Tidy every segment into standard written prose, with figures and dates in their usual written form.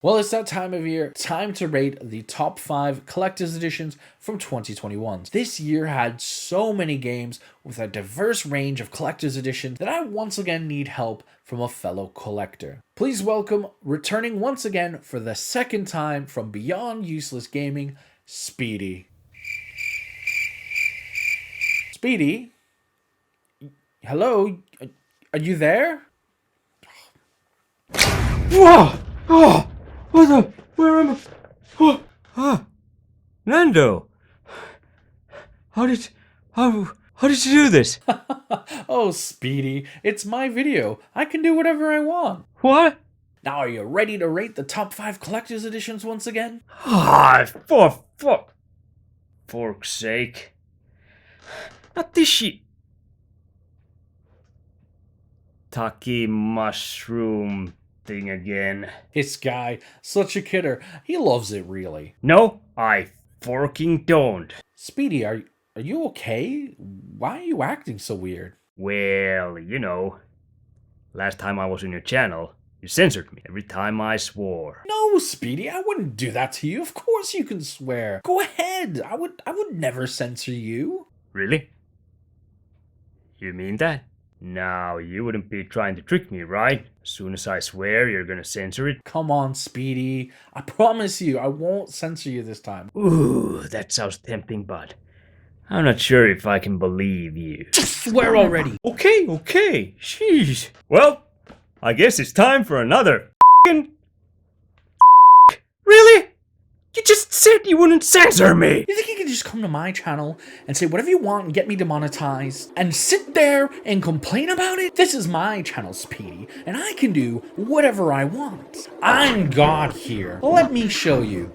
Well, it's that time of year. Time to rate the top 5 collector's editions from 2021. This year had so many games with a diverse range of collector's editions that I once again need help from a fellow collector. Please welcome, returning once again for the second time from Beyond Useless Gaming, Speedy. Speedy? Hello? Are you there? Whoa! Oh! What the? Where am I? Oh! Ah! Nando! How did you do this? Oh, Speedy, it's my video. I can do whatever I want. What? Now, are you ready to rate the top 5 collector's editions once again? Ah, for fork's sake. Not this shit. Taki mushroom thing again. This guy, such a kidder. He loves it, really. No, I forking don't. Speedy, are you okay? Why are you acting so weird? Well, last time I was on your channel, you censored me every time I swore. No, Speedy, I wouldn't do that to you. Of course you can swear. Go ahead. I would never censor you. Really? You mean that? Now, you wouldn't be trying to trick me, right? As soon as I swear, you're gonna censor it? Come on, Speedy. I promise you, I won't censor you this time. Ooh, that sounds tempting, but I'm not sure if I can believe you. Just swear already. Okay. Sheesh. Well, I guess it's time for another Really? You just said you wouldn't censor me! You think you can just come to my channel and say whatever you want and get me demonetized and sit there and complain about it? This is my channel, Speedy, and I can do whatever I want. I'm God here. Let me show you.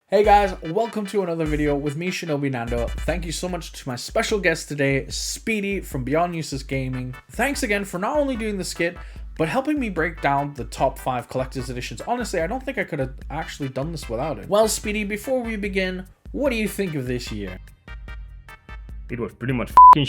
Hey guys, welcome to another video with me, Shinobi Nando. Thank you so much to my special guest today, Speedy from Beyond Useless Gaming. Thanks again for not only doing the skit, but helping me break down the top 5 collector's editions. Honestly, I don't think I could have actually done this without it. Well, Speedy, before we begin, what do you think of this year? It was pretty much shit.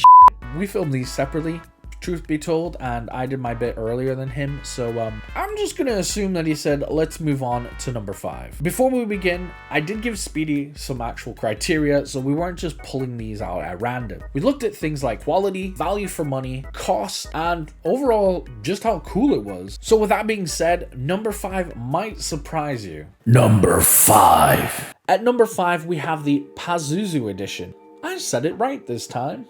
We filmed these separately, truth be told, and I did my bit earlier than him, so I'm just gonna assume that he said let's move on to number 5. Before we begin, I did give Speedy some actual criteria, so we weren't just pulling these out at random. We looked at things like quality, value for money, cost, and overall just how cool it was. So with that being said, number 5 might surprise you. Number 5. At number 5 we have the Pazuzu edition. I said it right this time.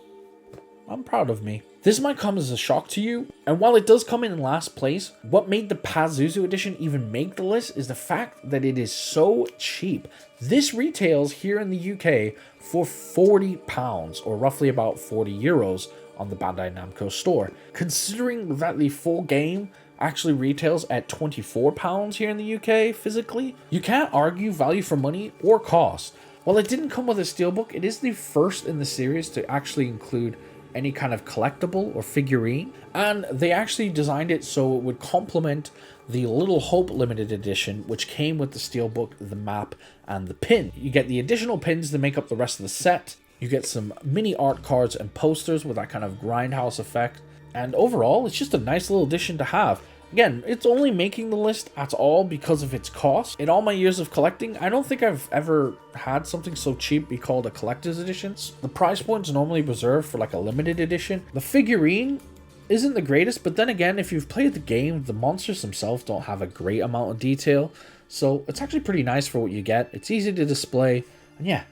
I'm proud of me. This might come as a shock to you, and while it does come in last place, what made the Pazuzu edition even make the list is the fact that it is so cheap. This retails here in the UK for £40, or roughly about 40 euros on the Bandai Namco store. Considering that the full game actually retails at £24 here in the UK physically, you can't argue value for money or cost. While it didn't come with a steelbook, it is the first in the series to actually include any kind of collectible or figurine, and they actually designed it so it would complement the Little Hope limited edition, which came with the steelbook, the map, and the pin. You get the additional pins to make up the rest of the set. You get some mini art cards and posters with that kind of grindhouse effect, and overall it's just a nice little addition to have. Again, it's only making the list at all because of its cost. In all my years of collecting, I don't think I've ever had something so cheap be called a collector's edition. The price point is normally reserved for like a limited edition. The figurine isn't the greatest, but then again, if you've played the game, the monsters themselves don't have a great amount of detail. So it's actually pretty nice for what you get. It's easy to display, and yeah,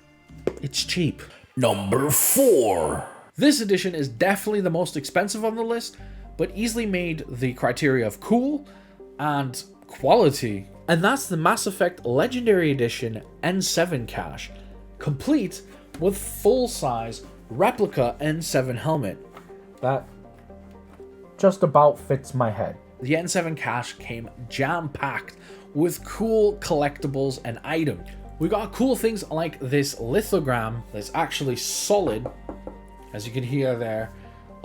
it's cheap. Number 4. This edition is definitely the most expensive on the list, but easily made the criteria of cool and quality. And that's the Mass Effect Legendary Edition N7 cache, complete with full-size replica N7 helmet that just about fits my head. The N7 cache came jam-packed with cool collectibles and items. We got cool things like this lithogram that's actually solid, as you can hear there,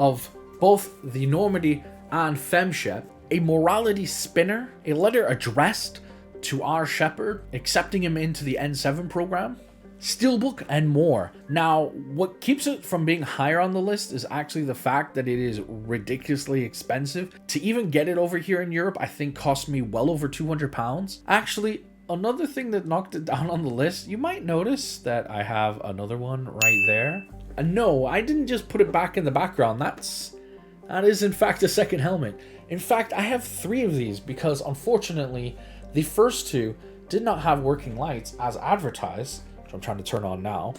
of both the Normandy and Femshep, a morality spinner, a letter addressed to our shepherd, accepting him into the N7 program, steelbook, and more. Now, what keeps it from being higher on the list is actually the fact that it is ridiculously expensive. To even get it over here in Europe, I think cost me well over £200. Actually, another thing that knocked it down on the list, you might notice that I have another one right there. And no, I didn't just put it back in the background. That is in fact a second helmet. In fact, I have 3 of these because unfortunately, the first 2 did not have working lights as advertised, which I'm trying to turn on now.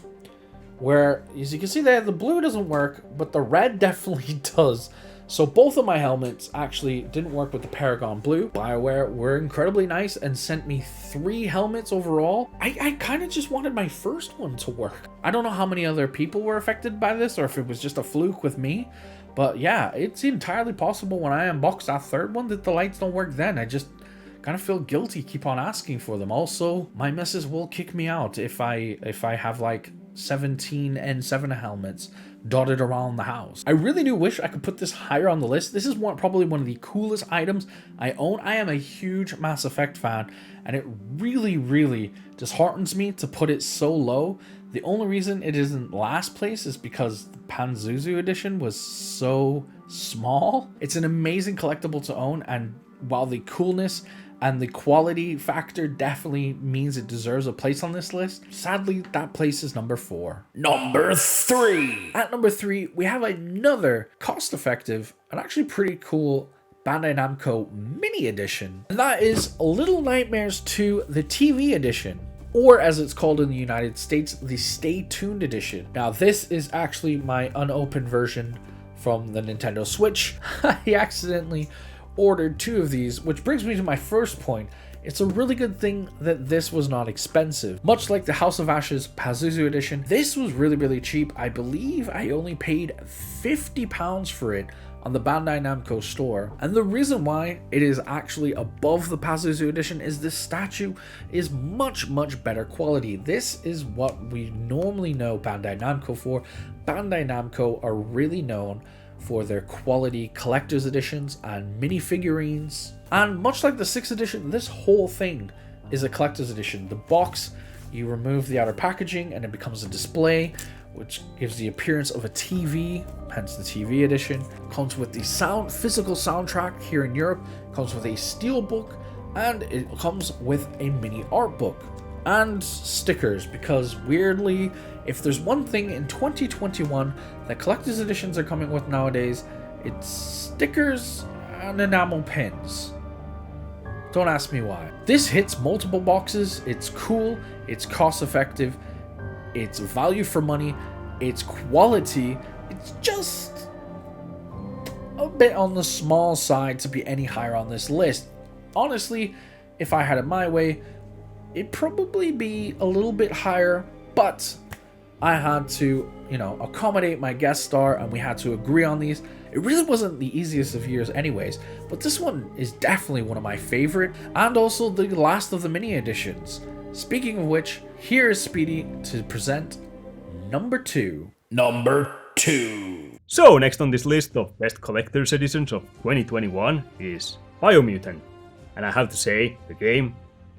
Where, as you can see there, the blue doesn't work, but the red definitely does. So both of my helmets actually didn't work with the Paragon Blue. BioWare were incredibly nice and sent me 3 helmets overall. I kind of just wanted my first one to work. I don't know how many other people were affected by this or if it was just a fluke with me. But yeah, it's entirely possible when I unbox that third one that the lights don't work then. I just kind of feel guilty, keep on asking for them. Also, my missus will kick me out if I have like 17 N7 helmets dotted around the house. I really do wish I could put this higher on the list. This is probably one of the coolest items I own. I am a huge Mass Effect fan, and it really disheartens me to put it so low. The only reason it isn't last place is because the Pazuzu edition was so small. It's an amazing collectible to own, and while the coolness and the quality factor definitely means it deserves a place on this list, sadly, that place is number 4. Number 3! At number 3, we have another cost-effective and actually pretty cool Bandai Namco mini edition. And that is Little Nightmares 2, the TV edition. Or as it's called in the United States, the Stay Tuned edition. Now, this is actually my unopened version from the Nintendo Switch. I accidentally ordered 2 of these, which brings me to my first point. It's a really good thing that this was not expensive. Much like the House of Ashes Pazuzu edition, this was really cheap. I believe I only paid £50 for it on the Bandai Namco store. And the reason why it is actually above the Pazuzu edition is this statue is much better quality. This is what we normally know Bandai Namco for. Bandai Namco are really known for their quality collector's editions and minifigurines. And much like the 6th edition, this whole thing is a collector's edition. The box, you remove the outer packaging and it becomes a display, which gives the appearance of a TV, hence the TV edition. Comes with the physical soundtrack here in Europe, comes with a steelbook, and it comes with a mini art book. And stickers, because weirdly, if there's one thing in 2021 that collector's editions are coming with nowadays, it's stickers and enamel pins. Don't ask me why. This hits multiple boxes. It's cool, it's cost effective, it's value for money, it's quality. It's just a bit on the small side to be any higher on this list. Honestly, if I had it my way, it'd probably be a little bit higher, but I had to, accommodate my guest star and we had to agree on these. It really wasn't the easiest of years anyways, but this one is definitely one of my favorite and also the last of the mini editions. Speaking of which, here is Speedy to present number 2. Number 2. So next on this list of best collector's editions of 2021 is Biomutant. And I have to say, the game,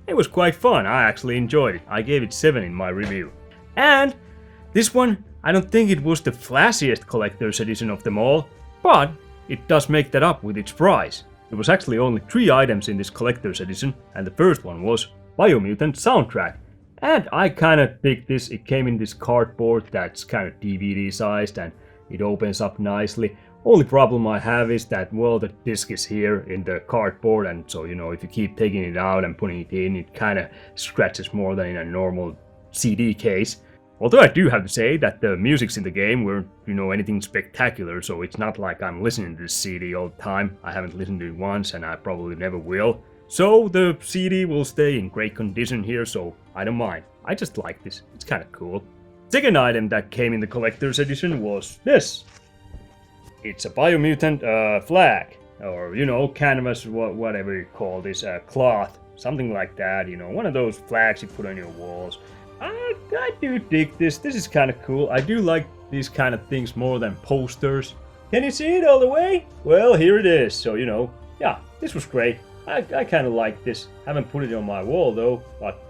it was quite fun. I actually enjoyed it. I gave it 7 in my review. And this one, I don't think it was the flashiest collector's edition of them all, but it does make that up with its price. There was actually only 3 items in this collector's edition, and the first one was Biomutant soundtrack. And I kinda dig this. It came in this cardboard that's kind of DVD sized and it opens up nicely. Only problem I have is that, well, the disc is here in the cardboard, and so, if you keep taking it out and putting it in, it kinda scratches more than in a normal CD case. Although I do have to say that the musics in the game weren't, anything spectacular, so it's not like I'm listening to this CD all the time. I haven't listened to it once, and I probably never will. So the CD will stay in great condition here, so I don't mind. I just like this. It's kinda cool. Second item that came in the collector's edition was this. It's a Biomutant flag, or, canvas, whatever you call this, cloth, something like that, one of those flags you put on your walls. I do dig this. This is kind of cool. I do like these kind of things more than posters. Can you see it all the way? Well, here it is. So, yeah, this was great. I kind of like this. Haven't put it on my wall though, but,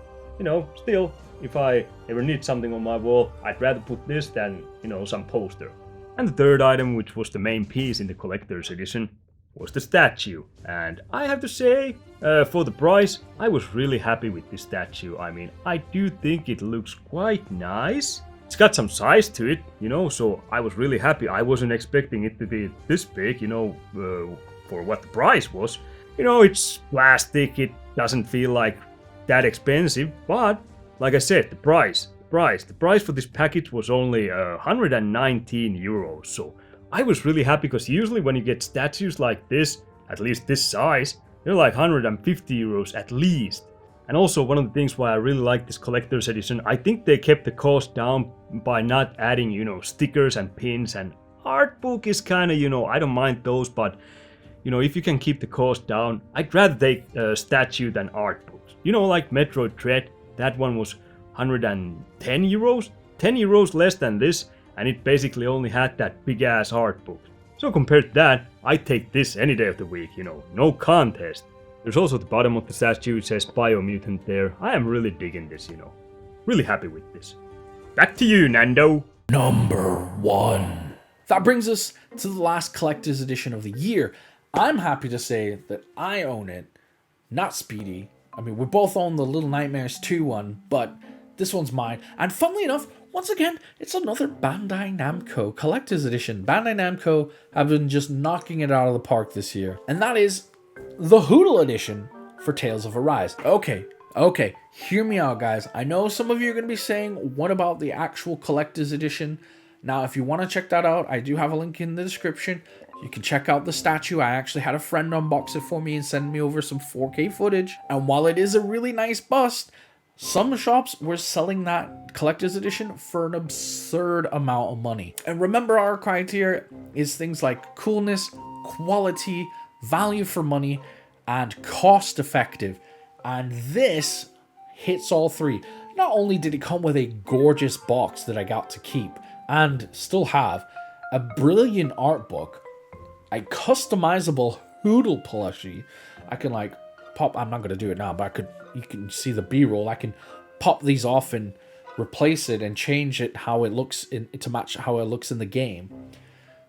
still, if I ever need something on my wall, I'd rather put this than, some poster. And the third item, which was the main piece in the collector's edition, was the statue. And I have to say, for the price, I was really happy with this statue. I mean, I do think it looks quite nice. It's got some size to it, so I was really happy. I wasn't expecting it to be this big, for what the price was. It's plastic, it doesn't feel like that expensive, but like I said, the price for this package was only 119 euros. So I was really happy because usually when you get statues like this, at least this size, they're like 150 euros at least. And also one of the things why I really like this collector's edition, I think they kept the cost down by not adding, stickers and pins, and art book is kind of, I don't mind those, but if you can keep the cost down, I'd rather take a statue than art books. Like Metroid Dread, that one was 110 euros, 10 euros less than this, and it basically only had that big ass art book. So compared to that, I take this any day of the week, no contest. There's also the bottom of the statue, it says Biomutant there. I am really digging this, really happy with this. Back to you, Nando. Number 1. That brings us to the last collector's edition of the year. I'm happy to say that I own it, not Speedy. I mean, we both own the Little Nightmares 2 one, but this one's mine. And funnily enough, once again, it's another Bandai Namco collector's edition. Bandai Namco have been just knocking it out of the park this year. And that is the Hoodle edition for Tales of Arise. Okay, hear me out, guys. I know some of you are going to be saying, what about the actual collector's edition? Now, if you want to check that out, I do have a link in the description. You can check out the statue. I actually had a friend unbox it for me and send me over some 4K footage. And while it is a really nice bust, some shops were selling that collector's edition for an absurd amount of money. And remember, our criteria is things like coolness, quality, value for money, and cost effective. And this hits all three. Not only did it come with a gorgeous box that I got to keep and still have, a brilliant art book, a customizable Hoodle plushie. I can pop, I'm not going to do it now, but you can see the B-roll. I can pop these off and replace it and change it how it looks to match how it looks in the game.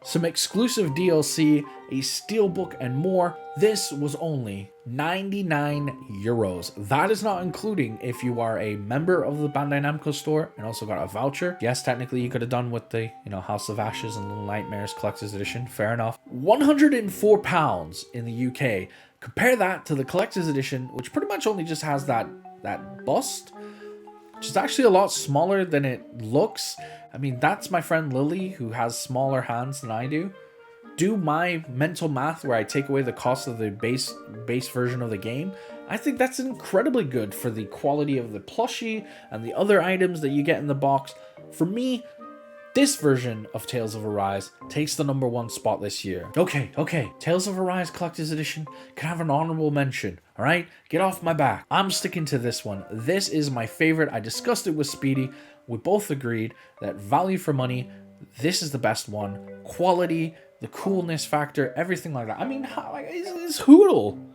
Some exclusive DLC, a steelbook, and more. This was only 99 euros. That is not including if you are a member of the Bandai Namco store and also got a voucher. Yes, technically you could have done with the, House of Ashes and Little Nightmares Collector's Edition. Fair enough. £104 in the UK. Compare that to the Collector's Edition, which pretty much only just has that bust, which is actually a lot smaller than it looks. I mean, that's my friend Lily, who has smaller hands than I do. Do my mental math where I take away the cost of the base version of the game. I think that's incredibly good for the quality of the plushie and the other items that you get in the box. For me, this version of Tales of Arise takes the number 1 spot this year. Okay. Tales of Arise Collector's Edition can have an honorable mention, alright? Get off my back. I'm sticking to this one. This is my favorite. I discussed it with Speedy. We both agreed that value for money, this is the best one. Quality, the coolness factor, everything like that. I mean, it's Hoodle.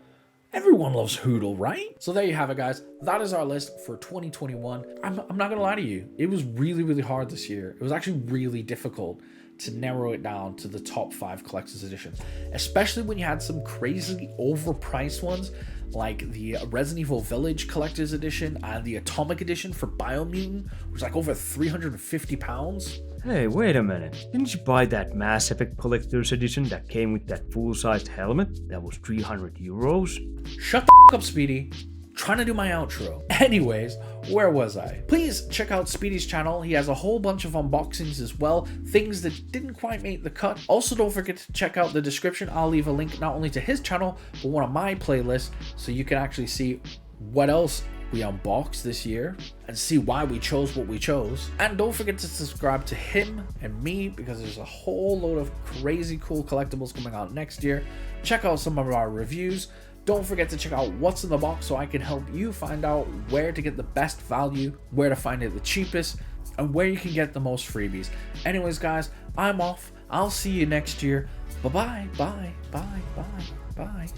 Everyone loves Hoodle, right? So there you have it, guys. That is our list for 2021. I'm not gonna lie to you. It was really, really hard this year. It was actually really difficult to narrow it down to the top 5 collector's editions, especially when you had some crazy overpriced ones like the Resident Evil Village collector's edition and the Atomic edition for Biomutant, which was like over £350. Hey, wait a minute. Didn't you buy that Mass Effect collector's edition that came with that full-sized helmet that was 300 euros? Shut the up, Speedy. Trying to do my outro. Anyways, where was I? Please check out Speedy's channel. He has a whole bunch of unboxings as well, things that didn't quite make the cut. Also, don't forget to check out the description. I'll leave a link not only to his channel, but one of my playlists, so you can actually see what else we unboxed this year and see why we chose what we chose. And don't forget to subscribe to him and me, because there's a whole load of crazy cool collectibles coming out next year. Check out some of our reviews. Don't forget to check out what's in the box so I can help you find out where to get the best value, where to find it the cheapest, and where you can get the most freebies. Anyways, guys, I'm off. I'll see you next year. Bye-bye. Bye.